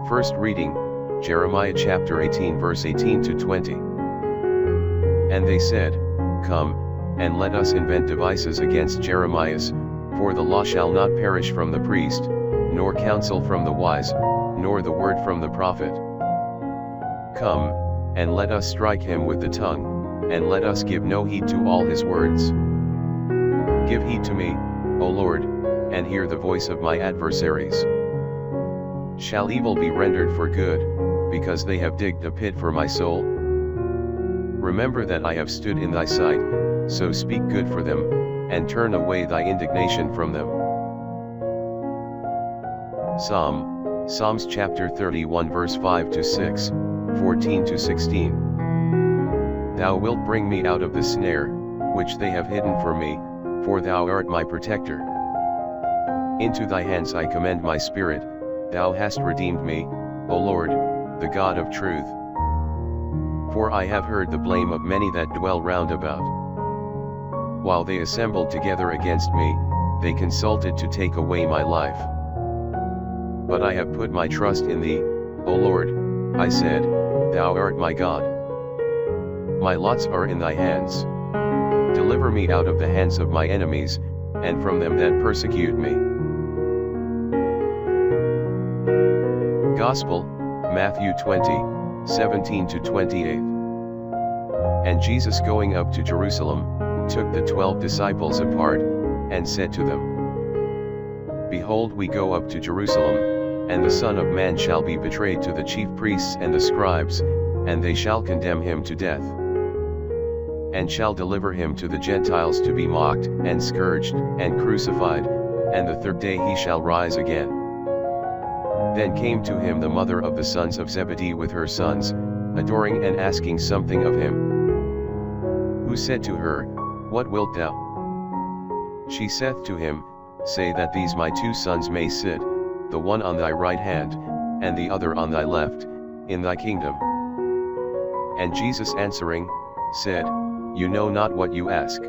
First reading, Jeremiah chapter 18 verse 18 to 20. And they said, Come, and let us invent devices against Jeremias, for the law shall not perish from the priest, nor counsel from the wise, nor the word from the prophet. Come, and let us strike him with the tongue, and let us give no heed to all his words. Give heed to me, O Lord, and hear the voice of my adversaries. Shall evil be rendered for good, because they have digged a pit for my soul? Remember that I have stood in thy sight, so speak good for them, and turn away thy indignation from them. Psalms chapter 31 verse 5 to 6, 14 to 16. Thou wilt bring me out of the snare, which they have hidden for me, for thou art my protector. Into thy hands I commend my spirit, thou hast redeemed me, O Lord, the God of truth. For I have heard the blame of many that dwell round about. While they assembled together against me, they consulted to take away my life. But I have put my trust in thee, O Lord, I said, thou art my God. My lots are in thy hands. Deliver me out of the hands of my enemies, and from them that persecute me. Gospel, Matthew 20, 17 to 28. And Jesus going up to Jerusalem, took the 12 disciples apart, and said to them, Behold, we go up to Jerusalem, and the Son of Man shall be betrayed to the chief priests and the scribes, and they shall condemn him to death, and shall deliver him to the Gentiles to be mocked, and scourged, and crucified, and the third day he shall rise again. Then came to him the mother of the sons of Zebedee with her sons, adoring and asking something of him. Who said to her, What wilt thou? She saith to him, Say that these my 2 sons may sit, the one on thy right hand, and the other on thy left, in thy kingdom. And Jesus answering, said, You know not what you ask.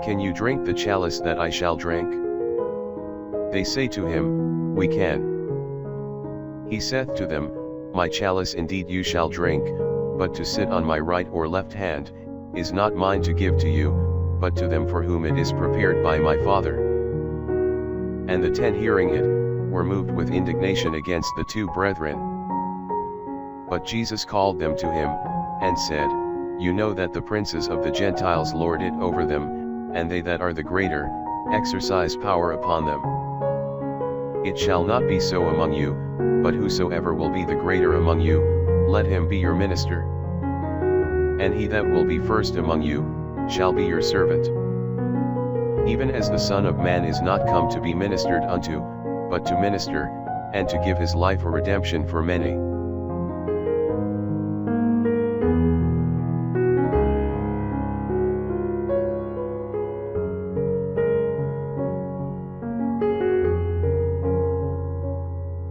Can you drink the chalice that I shall drink? They say to him, We can. He saith to them, My chalice indeed you shall drink, but to sit on my right or left hand, is not mine to give to you, but to them for whom it is prepared by my Father. And the 10 hearing it, were moved with indignation against the 2 brethren. But Jesus called them to him, and said, You know that the princes of the Gentiles lord it over them, and they that are the greater, exercise power upon them. It shall not be so among you, but whosoever will be the greater among you, let him be your minister. And he that will be first among you, shall be your servant. Even as the Son of Man is not come to be ministered unto, but to minister, and to give his life a redemption for many.